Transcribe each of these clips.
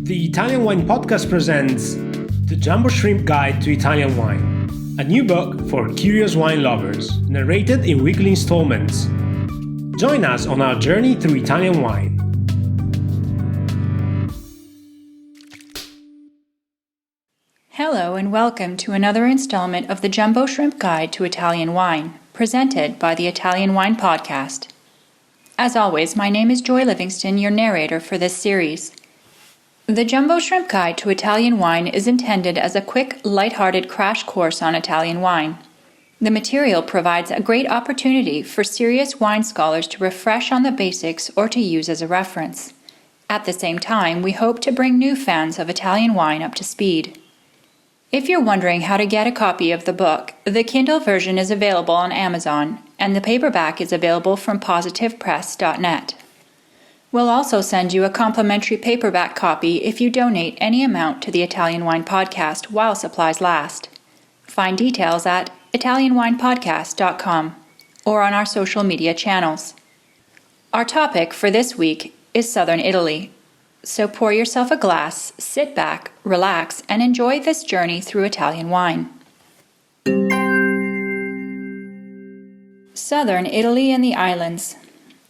The Italian Wine Podcast presents The Jumbo Shrimp Guide to Italian Wine, a new book for curious wine lovers, narrated in weekly installments. Join us on our journey through Italian wine. Hello and welcome to another installment of the Jumbo Shrimp Guide to Italian Wine, presented by the Italian Wine Podcast. As always, my name is Joy Livingston, your narrator for this series. The Jumbo Shrimp Guide to Italian Wine is intended as a quick, light-hearted crash course on Italian wine. The material provides a great opportunity for serious wine scholars to refresh on the basics or to use as a reference. At the same time, we hope to bring new fans of Italian wine up to speed. If you're wondering how to get a copy of the book, the Kindle version is available on Amazon, and the paperback is available from positivepress.net. We'll also send you a complimentary paperback copy if you donate any amount to the Italian Wine Podcast while supplies last. Find details at italianwinepodcast.com or on our social media channels. Our topic for this week is Southern Italy. So pour yourself a glass, sit back, relax, and enjoy this journey through Italian wine. Southern Italy and the Islands.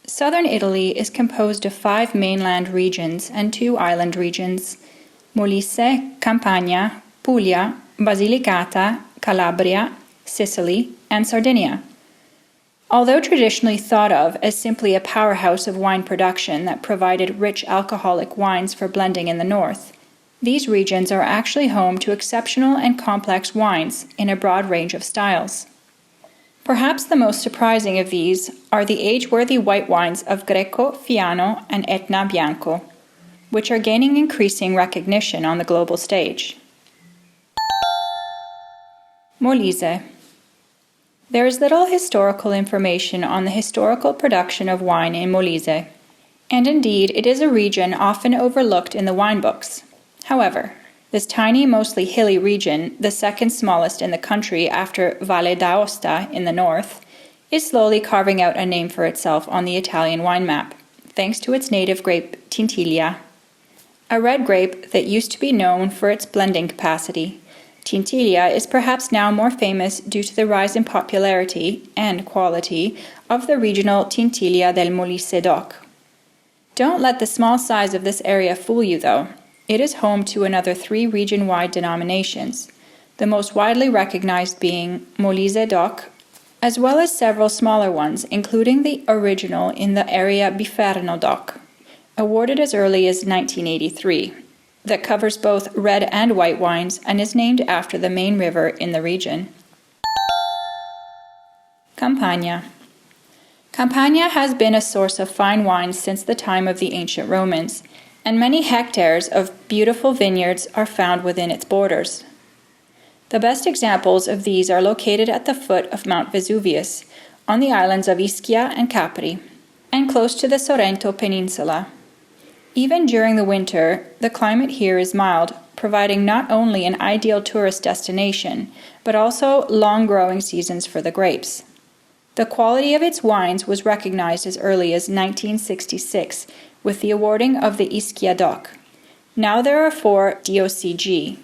Southern Italy is composed of 5 mainland regions and 2 island regions: Molise, Campania, Puglia, Basilicata, Calabria, Sicily, and Sardinia. Although traditionally thought of as simply a powerhouse of wine production that provided rich alcoholic wines for blending in the north, these regions are actually home to exceptional and complex wines in a broad range of styles. Perhaps the most surprising of these are the age-worthy white wines of Greco, Fiano, and Etna Bianco, which are gaining increasing recognition on the global stage. Molise. There is little historical information on the historical production of wine in Molise, and indeed it is a region often overlooked in the wine books. However, this tiny, mostly hilly region, the second smallest in the country after Valle d'Aosta in the north, is slowly carving out a name for itself on the Italian wine map, thanks to its native grape Tintiglia, a red grape that used to be known for its blending capacity. Tintiglia is perhaps now more famous due to the rise in popularity and quality of the regional Tintiglia del Molise DOC. Don't let the small size of this area fool you, though. It is home to another 3 region-wide denominations, the most widely recognized being Molise DOC, as well as several smaller ones, including the original in the area Biferno DOC, awarded as early as 1983, that covers both red and white wines and is named after the main river in the region. Campania. Campania has been a source of fine wines since the time of the ancient Romans, and many hectares of beautiful vineyards are found within its borders. The best examples of these are located at the foot of Mount Vesuvius, on the islands of Ischia and Capri, and close to the Sorrento Peninsula. Even during the winter, the climate here is mild, providing not only an ideal tourist destination, but also long growing seasons for the grapes. The quality of its wines was recognized as early as 1966 with the awarding of the Ischia DOC. Now there are 4 DOCG,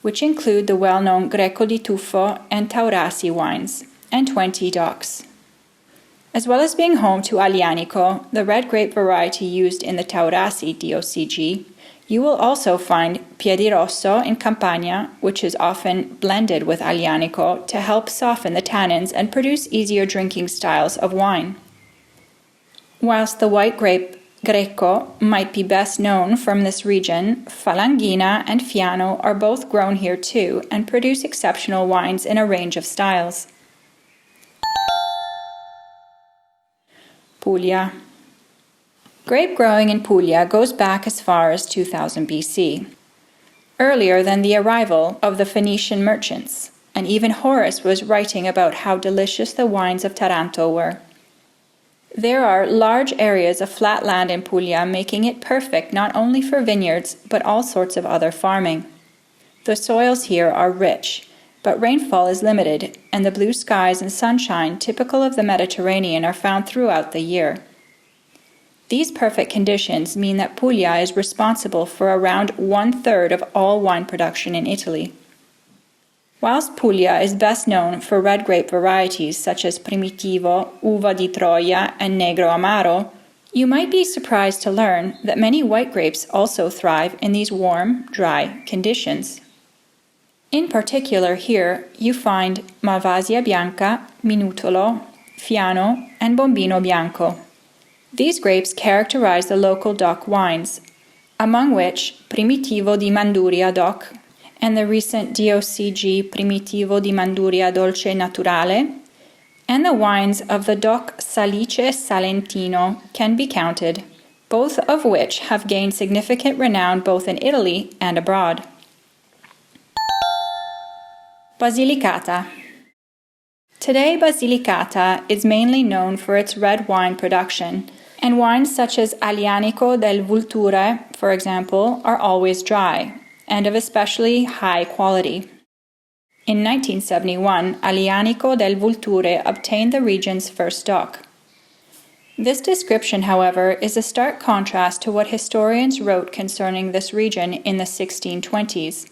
which include the well-known Greco di Tuffo and Taurasi wines, and 20 DOCs. As well as being home to Aglianico, the red grape variety used in the Taurasi DOCG, you will also find Piedirosso in Campania, which is often blended with Aglianico to help soften the tannins and produce easier drinking styles of wine. Whilst the white grape Greco might be best known from this region, Falanghina and Fiano are both grown here too and produce exceptional wines in a range of styles. Puglia. Grape growing in Puglia goes back as far as 2000 BC, earlier than the arrival of the Phoenician merchants, and even Horace was writing about how delicious the wines of Taranto were. There are large areas of flat land in Puglia, making it perfect not only for vineyards but all sorts of other farming. The soils here are rich, but rainfall is limited, and the blue skies and sunshine typical of the Mediterranean are found throughout the year. These perfect conditions mean that Puglia is responsible for around 1/3 of all wine production in Italy. Whilst Puglia is best known for red grape varieties such as Primitivo, Uva di Troia, and Negro Amaro, you might be surprised to learn that many white grapes also thrive in these warm, dry conditions. In particular here, you find Malvasia Bianca, Minutolo, Fiano, and Bombino Bianco. These grapes characterize the local DOC wines, among which Primitivo di Manduria DOC and the recent DOCG Primitivo di Manduria Dolce Naturale, and the wines of the DOC Salice Salentino can be counted, both of which have gained significant renown both in Italy and abroad. Basilicata. Today, Basilicata is mainly known for its red wine production, and wines such as Aglianico del Vulture, for example, are always dry and of especially high quality. In 1971, Aglianico del Vulture obtained the region's first DOC. This description, however, is a stark contrast to what historians wrote concerning this region in the 1620s.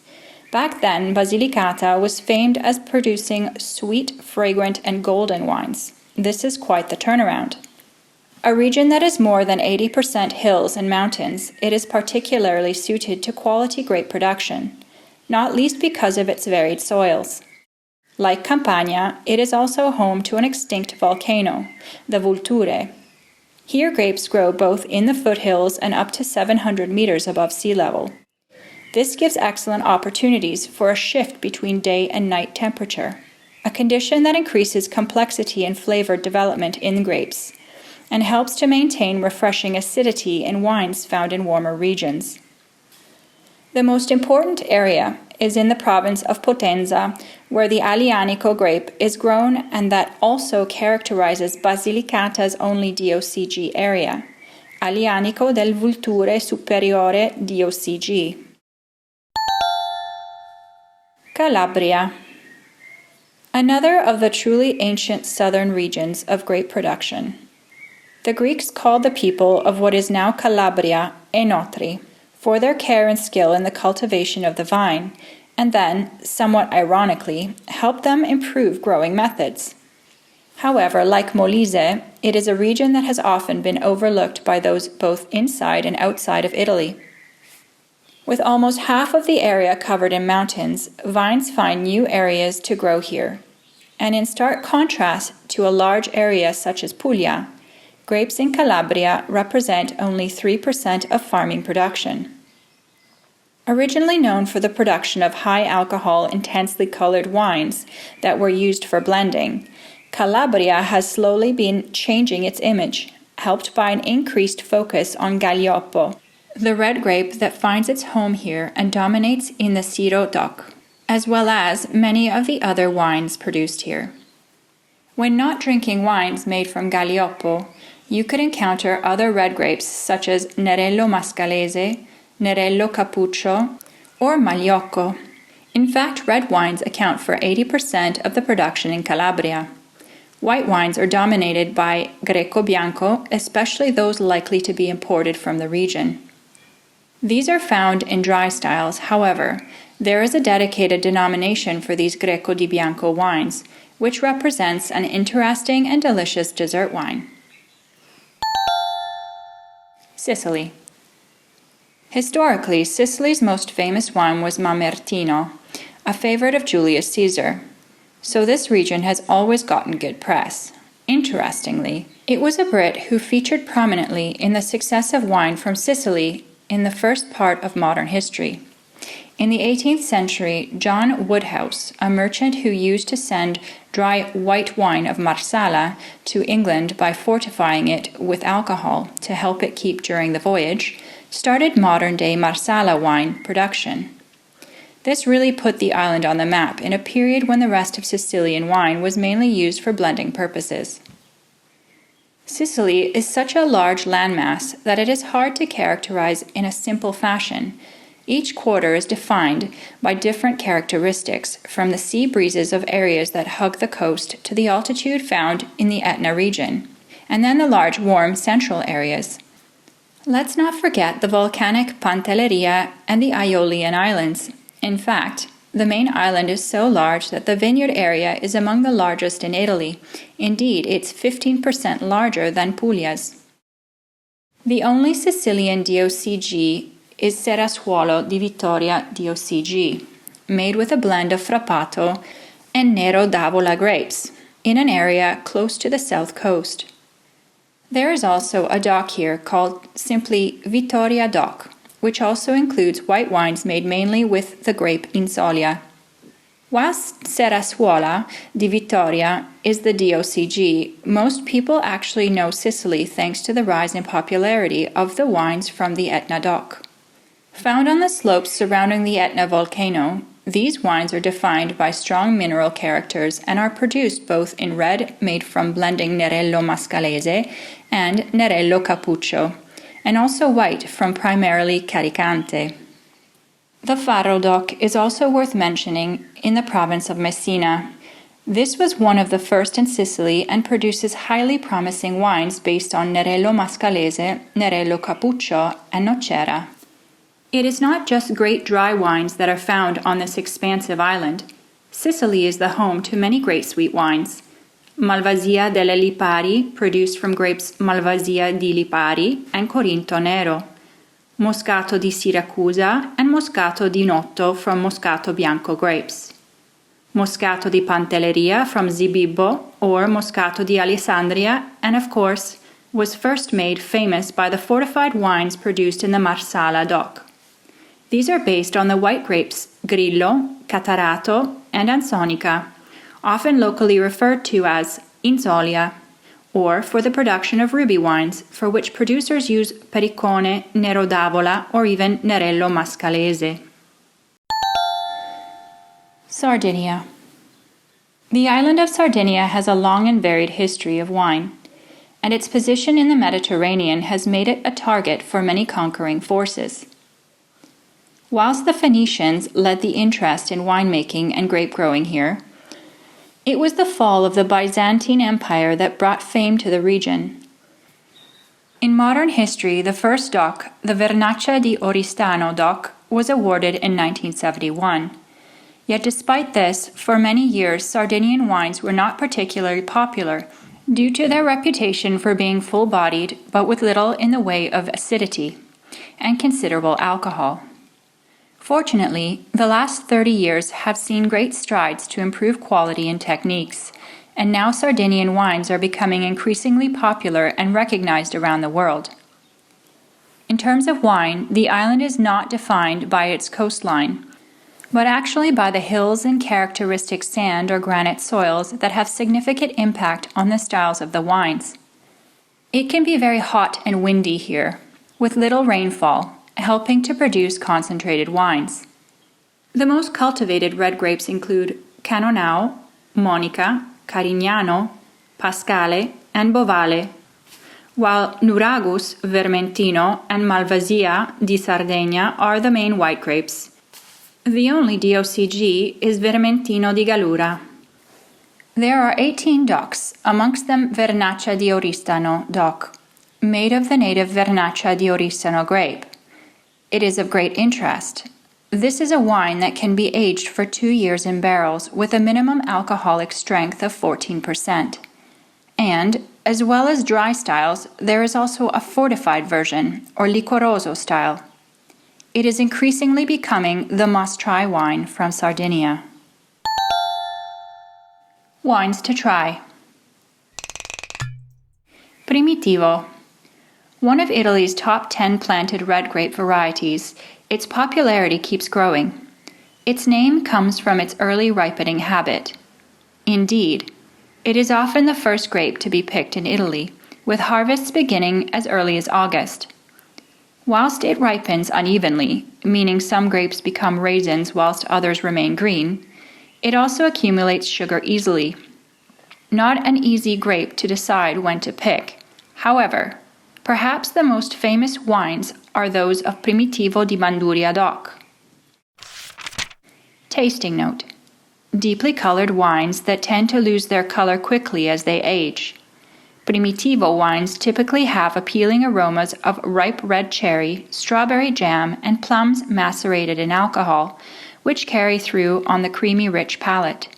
Back then, Basilicata was famed as producing sweet, fragrant, and golden wines. This is quite the turnaround. A region that is more than 80% hills and mountains, it is particularly suited to quality grape production, not least because of its varied soils. Like Campania, it is also home to an extinct volcano, the Vulture. Here grapes grow both in the foothills and up to 700 meters above sea level. This gives excellent opportunities for a shift between day and night temperature, a condition that increases complexity and flavor development in grapes, and helps to maintain refreshing acidity in wines found in warmer regions. The most important area is in the province of Potenza, where the Aglianico grape is grown and that also characterizes Basilicata's only DOCG area, Aglianico del Vulture Superiore DOCG. Calabria. Another of the truly ancient southern regions of grape production. The Greeks called the people of what is now Calabria Enotri for their care and skill in the cultivation of the vine, and then, somewhat ironically, helped them improve growing methods. However, like Molise, it is a region that has often been overlooked by those both inside and outside of Italy. With almost half of the area covered in mountains, vines find new areas to grow here. And in stark contrast to a large area such as Puglia, grapes in Calabria represent only 3% of farming production. Originally known for the production of high-alcohol, intensely colored wines that were used for blending, Calabria has slowly been changing its image, helped by an increased focus on Galioppo, the red grape that finds its home here and dominates in the Siro DOC, as well as many of the other wines produced here. When not drinking wines made from Galioppo, you could encounter other red grapes such as Nerello Mascalese, Nerello Cappuccio, or Magliocco. In fact, red wines account for 80% of the production in Calabria. White wines are dominated by Greco Bianco, especially those likely to be imported from the region. These are found in dry styles, however, there is a dedicated denomination for these Greco di Bianco wines, which represents an interesting and delicious dessert wine. Sicily. Historically, Sicily's most famous wine was Mamertino, a favorite of Julius Caesar. So this region has always gotten good press. Interestingly, it was a Brit who featured prominently in the success of wine from Sicily in the first part of modern history. In the 18th century, John Woodhouse, a merchant who used to send dry white wine of Marsala to England by fortifying it with alcohol to help it keep during the voyage, started modern-day Marsala wine production. This really put the island on the map in a period when the rest of Sicilian wine was mainly used for blending purposes. Sicily is such a large landmass that it is hard to characterize in a simple fashion. Each quarter is defined by different characteristics, from the sea breezes of areas that hug the coast to the altitude found in the Etna region, and then the large warm central areas. Let's not forget the volcanic Pantelleria and the Aeolian Islands. In fact, the main island is so large that the vineyard area is among the largest in Italy. Indeed, it's 15% larger than Puglia's. The only Sicilian DOCG is Serrasuolo di Vittoria DOCG, made with a blend of Frappato and Nero d'Avola grapes, in an area close to the south coast. There is also a DOC here called simply Vittoria DOC, which also includes white wines made mainly with the grape Insolia. Whilst Serrasuola di Vittoria is the DOCG, most people actually know Sicily thanks to the rise in popularity of the wines from the Etna DOC. Found on the slopes surrounding the Etna volcano, these wines are defined by strong mineral characters and are produced both in red, made from blending Nerello Mascalese and Nerello Cappuccio, and also white from primarily Caricante. The Faro DOC is also worth mentioning in the province of Messina. This was one of the first in Sicily and produces highly promising wines based on Nerello Mascalese, Nerello Cappuccio, and Nocera. It is not just great dry wines that are found on this expansive island. Sicily is the home to many great sweet wines. Malvasia delle Lipari, produced from grapes Malvasia di Lipari and Corinto Nero. Moscato di Siracusa and Moscato di Noto from Moscato Bianco grapes. Moscato di Pantelleria from Zibibbo or Moscato di Alessandria, and of course, was first made famous by the fortified wines produced in the Marsala DOC. These are based on the white grapes Grillo, Catarato, and Ansonica, often locally referred to as Insolia, or for the production of ruby wines, for which producers use Pericone, Nero d'Avola, or even Nerello Mascalese. Sardinia. The island of Sardinia has a long and varied history of wine, and its position in the Mediterranean has made it a target for many conquering forces. Whilst the Phoenicians led the interest in winemaking and grape growing here, it was the fall of the Byzantine Empire that brought fame to the region. In modern history, the first DOC, the Vernaccia di Oristano DOC, was awarded in 1971. Yet despite this, for many years Sardinian wines were not particularly popular due to their reputation for being full-bodied but with little in the way of acidity and considerable alcohol. Fortunately, the last 30 years have seen great strides to improve quality and techniques, and now Sardinian wines are becoming increasingly popular and recognized around the world. In terms of wine, the island is not defined by its coastline, but actually by the hills and characteristic sand or granite soils that have significant impact on the styles of the wines. It can be very hot and windy here, with little rainfall, helping to produce concentrated wines. The most cultivated red grapes include Cannonau, Monica, Carignano, Pascale, and Bovale, while Nuragus, Vermentino, and Malvasia di Sardegna are the main white grapes. The only DOCG is Vermentino di Gallura. There are 18 DOCs, amongst them Vernaccia di Oristano DOC, made of the native Vernaccia di Oristano grape. It is of great interest. This is a wine that can be aged for 2 years in barrels with a minimum alcoholic strength of 14%. And, as well as dry styles, there is also a fortified version, or liquoroso style. It is increasingly becoming the must-try wine from Sardinia. Wines to try. Primitivo. One of Italy's top 10 planted red grape varieties, its popularity keeps growing. Its name comes from its early ripening habit. Indeed, it is often the first grape to be picked in Italy, with harvests beginning as early as August. Whilst it ripens unevenly, meaning some grapes become raisins whilst others remain green, it also accumulates sugar easily. Not an easy grape to decide when to pick. However, perhaps the most famous wines are those of Primitivo di Manduria DOC. Tasting note: deeply colored wines that tend to lose their color quickly as they age. Primitivo wines typically have appealing aromas of ripe red cherry, strawberry jam, and plums macerated in alcohol, which carry through on the creamy, rich palate.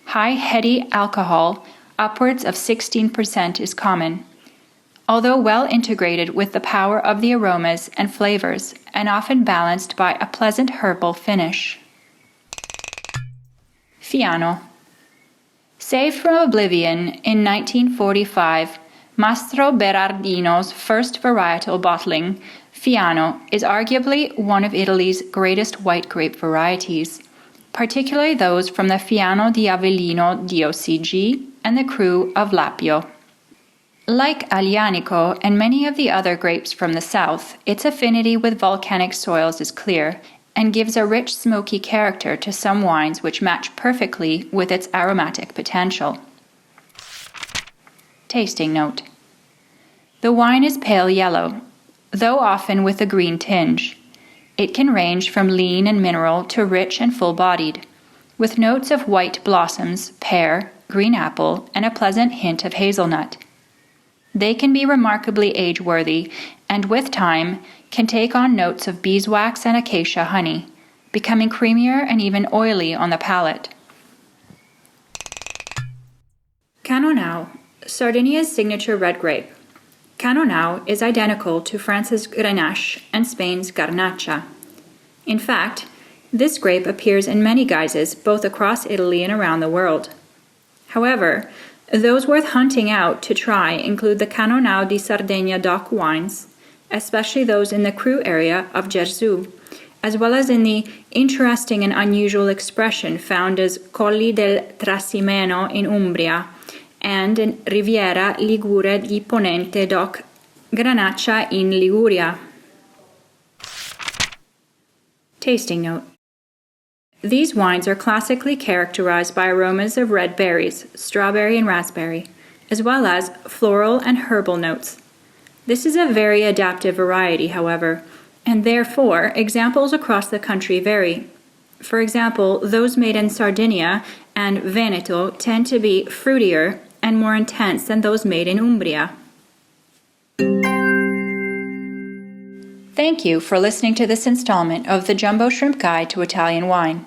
High heady alcohol, upwards of 16%, is common, although well integrated with the power of the aromas and flavors, and often balanced by a pleasant herbal finish. Fiano. Saved from oblivion in 1945, Mastro Berardino's first varietal bottling, Fiano, is arguably one of Italy's greatest white grape varieties, particularly those from the Fiano di Avellino DOCG and the Cru of Lapio. Like Aglianico and many of the other grapes from the south, its affinity with volcanic soils is clear and gives a rich smoky character to some wines which match perfectly with its aromatic potential. Tasting note. The wine is pale yellow, though often with a green tinge. It can range from lean and mineral to rich and full-bodied, with notes of white blossoms, pear, green apple, and a pleasant hint of hazelnut. They can be remarkably age-worthy, and with time, can take on notes of beeswax and acacia honey, becoming creamier and even oily on the palate. Canonau, Sardinia's signature red grape. Canonau is identical to France's Grenache and Spain's Garnacha. In fact, this grape appears in many guises both across Italy and around the world. However, those worth hunting out to try include the Canonau di Sardegna DOC wines, especially those in the Cru area of Gesù, as well as in the interesting and unusual expression found as Colli del Trasimeno in Umbria and in Riviera Ligure di Ponente DOC Granaccia in Liguria. Tasting note. These wines are classically characterized by aromas of red berries, strawberry and raspberry, as well as floral and herbal notes. This is a very adaptive variety, however, and therefore examples across the country vary. For example, those made in Sardinia and Veneto tend to be fruitier and more intense than those made in Umbria. Thank you for listening to this installment of the Jumbo Shrimp Guide to Italian Wine.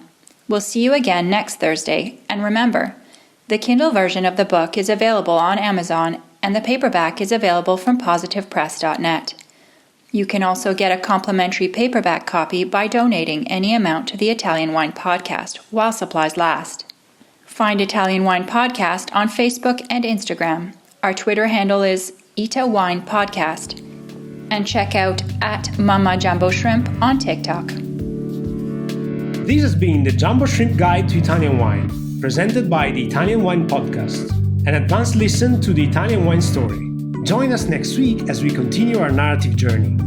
We'll see you again next Thursday, and remember, the Kindle version of the book is available on Amazon and the paperback is available from positivepress.net. You can also get a complimentary paperback copy by donating any amount to the Italian Wine Podcast while supplies last. Find Italian Wine Podcast on Facebook and Instagram. Our Twitter handle is Ita Wine Podcast. And check out @Mama Jumbo Shrimp on TikTok. This has been the Jumbo Shrimp Guide to Italian Wine, presented by the Italian Wine Podcast, an advanced listen to the Italian wine story. Join us next week as we continue our narrative journey.